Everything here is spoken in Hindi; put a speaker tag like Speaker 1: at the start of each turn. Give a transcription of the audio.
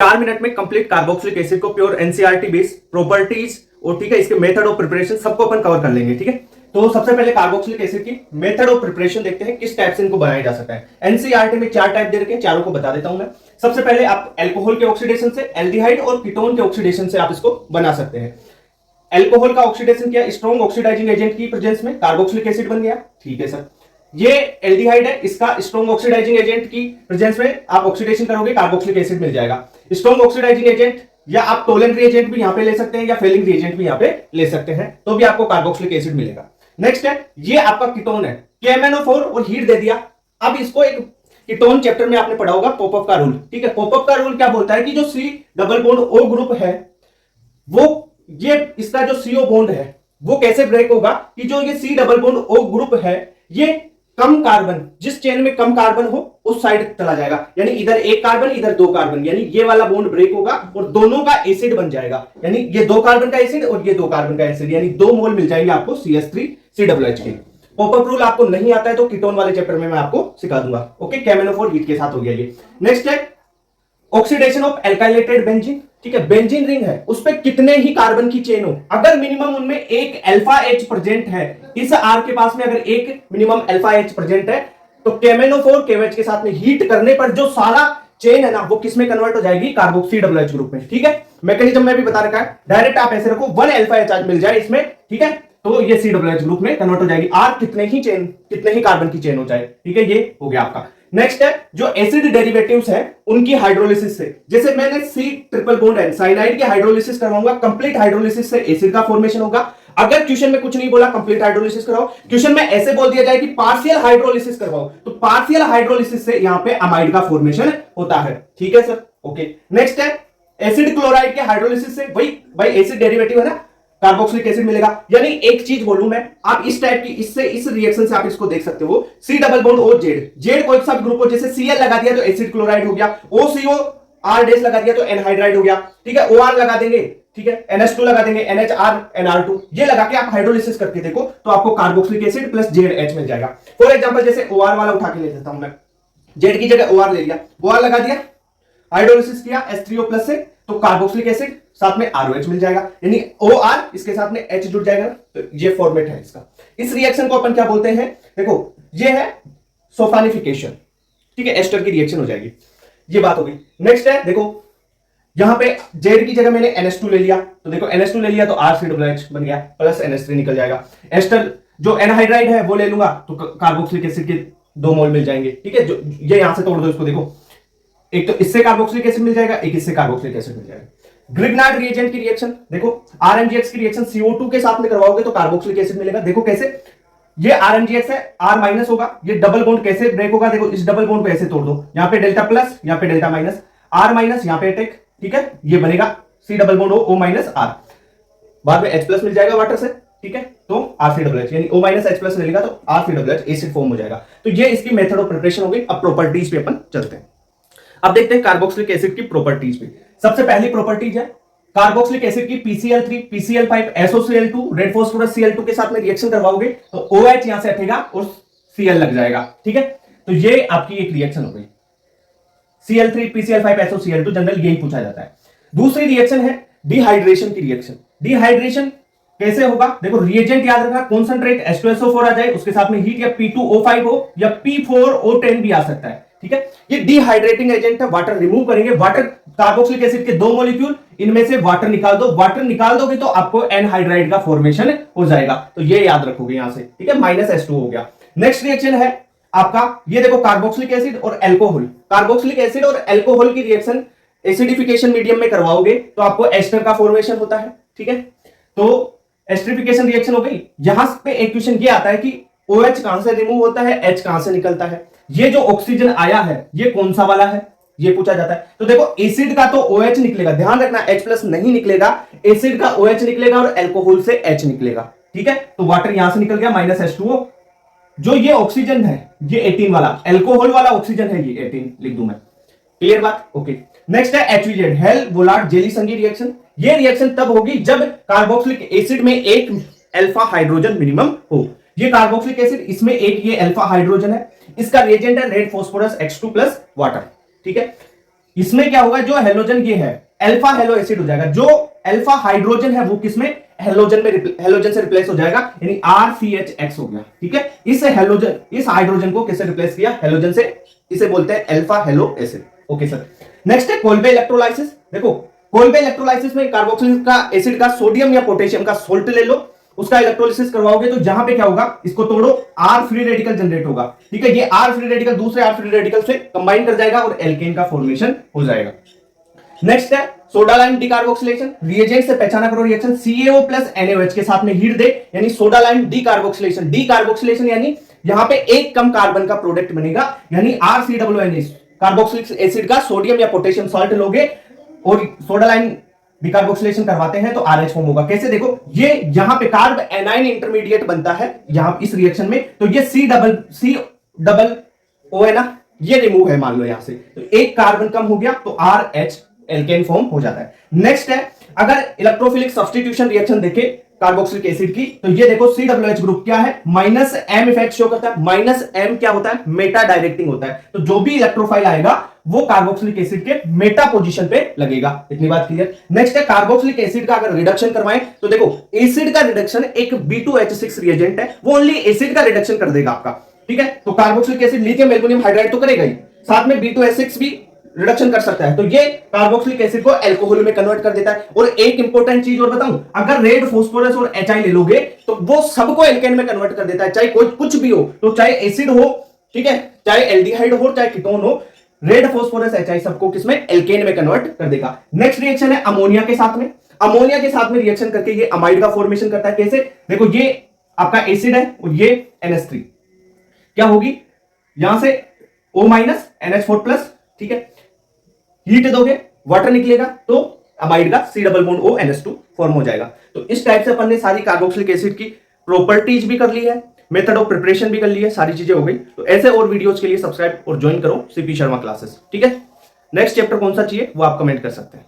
Speaker 1: 4 मिनट में कंप्लीट कार्बोक्सिलिक एसिड को प्योर एनसीईआरटी बेस्ड प्रॉपर्टीज और ठीक है इसके मेथड ऑफ प्रिपरेशन सबको अपन कवर कर लेंगे। ठीक है, तो सबसे पहले कार्बोक्सिलिक एसिड की मेथड ऑफ प्रिपरेशन देखते हैं, किस टाइप से इनको बनाया जा सकता है। एनसीईआरटी में 4 टाइप दे रखे हैं, चारों को बता देता हूं मैं। सबसे पहले आप अल्कोहल के ऑक्सीडेशन से, एल्डिहाइड और कीटोन के ऑक्सीडेशन से आप इसको बना सकते हैं। अल्कोहल का ऑक्सीडेशन किया स्ट्रॉन्ग ऑक्सीडाइजिंग एजेंट की प्रेजेंस में, कार्बोक्सिलिक एसिड बन गया। ठीक है सर, ये एल्डिहाइड है, इसका स्ट्रॉन्ग ऑक्सीडाइजिंग एजेंट की प्रेजेंस में आप ऑक्सीडेशन करोगे, कार्बोक्सिलिक एसिड मिल जाएगा। स्ट्रॉन्ग ऑक्सीडाइजिंग एजेंट या आप टोलेंट रिएजेंट भी यहां पे ले सकते हैं या फेलिंग रिएजेंट भी यहां पे ले सकते हैं, तो भी आपको कार्बोक्सिलिक एसिड मिलेगा। नेक्स्ट है, ये आपका कीटोन है, KMnO4 और हीट दे दिया। अब इसको एक कीटोन चैप्टर में आपने पढ़ा होगा पॉपअप का रूल। ठीक है, पॉपअप का रूल क्या बोलता है कि जो C double bond O group है वो ये इसका जो CO बॉन्ड है वो कैसे ब्रेक होगा कि जो ये C double bond O group है ये कम कार्बन, जिस चेन में कम कार्बन हो उस साइड चला जाएगा, यानी इधर एक कार्बन इधर 2 कार्बन, यानी ये वाला बॉन्ड ब्रेक होगा और दोनों का एसिड बन जाएगा, यानी ये 2 कार्बन का एसिड और ये 2 कार्बन का एसिड, यानी 2 मोल मिल जाएंगे आपको CH3COOH के। पॉपअप रूल आपको नहीं आता है तो कीटोन वाले चैप्टर में मैं आपको सिखा दूंगा। ओके, KMnO4 हीट के साथ हो गया ये। नेक्स्ट है ऑक्सीडेशन ऑफ एल्काइलेटेड बेंजीन। ठीक है, बेंजीन रिंग है, उस पे कितने ही कार्बन की चेन हो, अगर मिनिमम उनमें एक अल्फा H प्रेजेंट है, इस R के पास में अगर एक मिनिमम अल्फा H प्रेजेंट है तो KMnO4 KOH के साथ में हीट करने पर जो सारा चेन है ना वो किस में कन्वर्ट हो जाएगी, कार्बोक्सीडब्ल्यूएच ग्रुप में। ठीक है, मैकेनिज्म में भी बता रखा है, डायरेक्ट आप ऐसे रखो 1 अल्फा H मिल जाए इसमें, ठीक है, तो ये COOH ग्रुप में कन्वर्ट हो जाएगी। R कितने ही कार्बन की चेन हो जाए। ठीक है, ये हो गया आपका। नेक्स्ट है जो एसिड डेरिवेटिव्स है उनकी हाइड्रोलिसिस से, जैसे मैंने C triple bond N cyanide की हाइड्रोलिसिस करवाऊंगा, कंप्लीट हाइड्रोलिसिस से एसिड का फॉर्मेशन होगा। अगर क्वेश्चन में कुछ नहीं बोला कंप्लीट हाइड्रोलिसिस कराओ, क्वेश्चन में ऐसे बोल दिया जाए कि पार्शियल हाइड्रोलिसिस करवाओ, तो पार्शियल हाइड्रोलिसिस से यहां पे अमाइड का फॉर्मेशन होता है। ठीक है सर, ओके। नेक्स्ट है एसिड क्लोराइड के हाइड्रोलिसिस से, वही भाई एसिड डेरिवेटिव है ना, कार्बोक्सिलिक एसिड मिलेगा। यानी एक चीज बोलूं मैं, आप इस टाइप की इस रिएक्शन से आप इसको देख सकते हो, C double bond O Z कोई सा ग्रुप हो, जैसे Cl लगा दिया तो एसिड क्लोराइड हो गया, OCO R डैश लगा दिया तो एनहाइड्राइड हो गया। ठीक है, OR लगा देंगे, ठीक है, NH2 लगा देंगे, NHR NR2, ये लगा के आप हाइड्रोलिसिस करके देखो तो आपको कार्बोक्सिलिक एसिड प्लस ZH मिल जाएगा। फॉर एग्जांपल जैसे OR वाला उठा के ले लेता हूं मैं, Z की जगह OR ले लिया, OR लगा दिया, हाइड्रोलिसिस किया H3O प्लस से, तो कार्बोक्सिलिक एसिड साथ में ROH मिल जाएगा, यानी OR इसके साथ में H जुड़ जाएगा। तो ये फॉर्मेट है इसका। इस रिएक्शन को अपन क्या बोलते हैं, देखो ये है सोफानिफिकेशन। ठीक है, एस्टर की रिएक्शन हो जाएगी, ये बात हो गई। नेक्स्ट है, देखो यहां पे Z की जगह मैंने NH2 ले लिया, तो देखो NH2 ले लिया तो RCOOH बन गया, प्लस NH3 निकल जाएगा। एस्टर जो एनहाइड्राइड है वो ले लूंगा तो कार्बोक्सिलिक एसिड के 2 मोल मिल जाएंगे। ठीक है, जो ये यहां से तोड़ दो इसको, देखो एक तो इससे कार्बोक्सिलिक एसिड मिल जाएगा, एक इससे कार्बोक्सिलिक एसिड मिल जाएगा। ग्रिग्नार्ड रिएजेंट की रिएक्शन देखो, RMGX की रिएक्शन CO2 के साथ में करवाओगे तो कार्बोक्सिलिक एसिड मिलेगा। देखो कैसे, ये RMGX है, R माइनस होगा, ये डबल बॉन्ड कैसे ब्रेक होगा, देखो इस डबल बॉन्ड को ऐसे तोड़ दो, यहां पे डेल्टा प्लस, यहां पे डेल्टा माइनस, R माइनस यहां पे अटैक, ठीक है, ये बनेगा C double bond O minus R, बाद में H प्लस मिल जाएगा वाटर से। ठीक है, तो RCOOH यानी O माइनस H प्लस मिलेगा तो RCOOH एसिड फॉर्म हो जाएगा। तो ये इसकी मेथड ऑफ प्रिपरेशन हो गई। अब प्रॉपर्टीज पे अपन चलते हैं। अब देखते हैं कार्बोक्सिलिक एसिड की प्रॉपर्टीज पे। सबसे पहली प्रॉपर्टीज है कार्बोक्सिलिक एसिड की PCl3 PCl5 SOCl2 red phosphorus Cl2 के साथ में रिएक्शन करवाओगे तो OH यहां से हटेगा और Cl लग जाएगा। ठीक है, तो ये आपकी एक रिएक्शन हो गई, Cl3 PCl5 SOCl2, जनरल यही पूछा जाता है। दूसरी रिएक्शन है डिहाइड्रेशन की रिएक्शन। डिहाइड्रेशन कैसे होगा, देखो रिएजेंट याद रखना, कॉन्सेंट्रेट H2SO4 आ जाए, उसके साथ में हीट या P2O5 हो या P4O10 भी आ सकता है। ठीक है, ये डिहाइड्रेटिंग एजेंट है, वाटर रिमूव करेंगे, वाटर कार्बोक्सिलिक एसिड के 2 मॉलिक्यूल, इनमें से वाटर निकाल दो, वाटर निकाल दोगे तो आपको एनहाइड्राइड का फॉर्मेशन हो जाएगा, तो ये याद रखोगे यहां से। ठीक है, माइनस H2 हो गया। नेक्स्ट रिएक्शन है आपका, ये देखो कार्बोक्सिलिक एसिड और एल्कोहल, कार्बोक्सिलिक एसिड और एल्कोहल की रिएक्शन एसिडिफिकेशन मीडियम में करवाओगे तो आपको एस्टर का फॉर्मेशन होता है। ठीक है, तो एस्टरिफिकेशन रिएक्शन हो गई। यहां पे एक क्वेश्चन ये आता है कि OH कहां से रिमूव होता है, H कहां से निकलता है, ये जो ऑक्सीजन आया है ये कौन सा वाला है, ये पूछा जाता है। तो देखो एसिड का तो OH निकलेगा, ध्यान रखना H प्लस नहीं निकलेगा, एसिड का OH निकलेगा और एल्कोहल से H निकलेगा। ठीक है, तो वाटर यहां से निकल गया माइनस H2O। जो ये ऑक्सीजन है ये 18 वाला, एल्कोहल वाला ऑक्सीजन है, ये 18 लिख दूं मैं, क्लियर बात। ओके, नेक्स्ट है HVZ हेल वोलार्ड जेलीसंगी रिएक्शन। ये रिएक्शन तब होगी जब कार्बोक्सिलिक एसिड में एक अल्फा हाइड्रोजन मिनिमम हो। ये कार्बोक्सिलिक एसिड, इसमें एक ये अल्फा हाइड्रोजन है, इसका रिएजेंट है red phosphorus H2 plus water. ठीक है, इसमें क्या होगा, जो हेलोजन ये है अल्फा हेलो एसिड हो जाएगा, जो अल्फा हाइड्रोजन है वो किसमें हेलोजन से रिप्लेस हो जाएगा, यानी RCHX हो गया। ठीक है, इस हाइड्रोजन को किससे रिप्लेस किया, हेलोजन से, इसे बोलते हैं alpha hello acid. Okay sir, next है कोल्बे इलेक्ट्रोलाइसिस। देखो कोल्बे इलेक्ट्रोलाइसिस में कार्बोक्सिलिक का एसिड का सोडियम या पोटेशियम का सोल्ट ले लो, उसका इलेक्ट्रोलिसिस करवाओगे तो जहां पे क्या होगा, इसको तोड़ो, R फ्री रेडिकल जनरेट होगा। ठीक है, ये R फ्री रेडिकल दूसरे R फ्री रेडिकल से कंबाइन कर जाएगा और एल्केन का फॉर्मेशन हो जाएगा। नेक्स्ट है सोडा लाइम डिकार्बोक्सिलेशन। रिएजेंट से पहचाना करो रिएक्शन CaO प्लस NaOH के साथ में हीट दे, यानी सोडा लाइम डिकार्बोक्सिलेशन। डिकार्बोक्सिलेशन यानी यहां पे एक कम कार्बन का प्रोडक्ट बनेगा, यानी RCOONH कार्बोक्सिलिक एसिड का सोडियम या पोटेशियम सॉल्ट लोगे और सोडा लाइम डिकार्बोक्सिलेशन करवाते हैं तो RH फॉर्म होगा। कैसे, देखो ये यहां पे कार्ब एनाइन इंटरमीडिएट बनता है यहां इस रिएक्शन में, तो ये C डबल O है ना, ये रिमूव है मान लो यहां से, तो एक कार्बन कम हो गया तो RH एल्केन फॉर्म हो जाता है। नेक्स्ट है, अगर इलेक्ट्रोफिलिक सब्स्टिट्यूशन रिएक्शन देखे कार्बोक्सिलिक एसिड की, तो ये देखो COOH ग्रुप क्या है, -M इफेक्ट शो करता है। -M क्या होता है, मेटा डायरेक्टिंग होता है, तो जो भी इलेक्ट्रोफाइल आएगा वो कार्बोक्सिलिक एसिड के मेटा पोजीशन पे लगेगा। इतनी बात क्लियर। नेक्स्ट है, कार्बोक्सिलिक एसिड का अगर रिडक्शन करवाएं तो देखो एसिड का रिडक्शन एक B2H6 रिएजेंट है, वो ओनली एसिड का रिडक्शन कर देगा आपका। ठीक है, तो carboxylic acid lithium aluminium hydride तो करेगा ही, साथ में B2H6 भी रिडक्शन कर सकता है, तो ये कार्बोक्सिलिक एसिड को अल्कोहल में कन्वर्ट कर देता है। और एक इंपॉर्टेंट चीज और बताऊं, अगर रेड फास्फोरस और HI ले लोगे तो वो सबको एल्केन में कन्वर्ट कर देता है, चाहे कोई कुछ भी हो, तो चाहे एसिड हो, ठीक है, चाहे एल्डिहाइड हो, चाहे कीटोन हो, रेड फास्फोरस HI सबको किसमें, एल्केन में कन्वर्ट कर देगा। नेक्स्ट रिएक्शन है अमोनिया के साथ में। अमोनिया के साथ में रिएक्शन करके ये अमाइड का फॉर्मेशन करता है। कैसे, देखो ये आपका एसिड है और ये NH3 क्या होगी, यहां से O- NH4+, ठीक है, हीट दोगे वाटर निकलेगा तो अमाइड का C double bond ONH2 form हो जाएगा। तो इस टाइप से अपन ने सारी कार्बोक्सिलिक एसिड की प्रॉपर्टीज भी कर ली है, मेथड ऑफ प्रिपरेशन भी कर ली है, सारी चीजें हो गई। तो ऐसे और वीडियोस के लिए सब्सक्राइब और ज्वाइन करो CP शर्मा क्लासेस। ठीक है, नेक्स्ट चैप्टर कौन सा चाहिए वो आप कमेंट कर सकते हैं।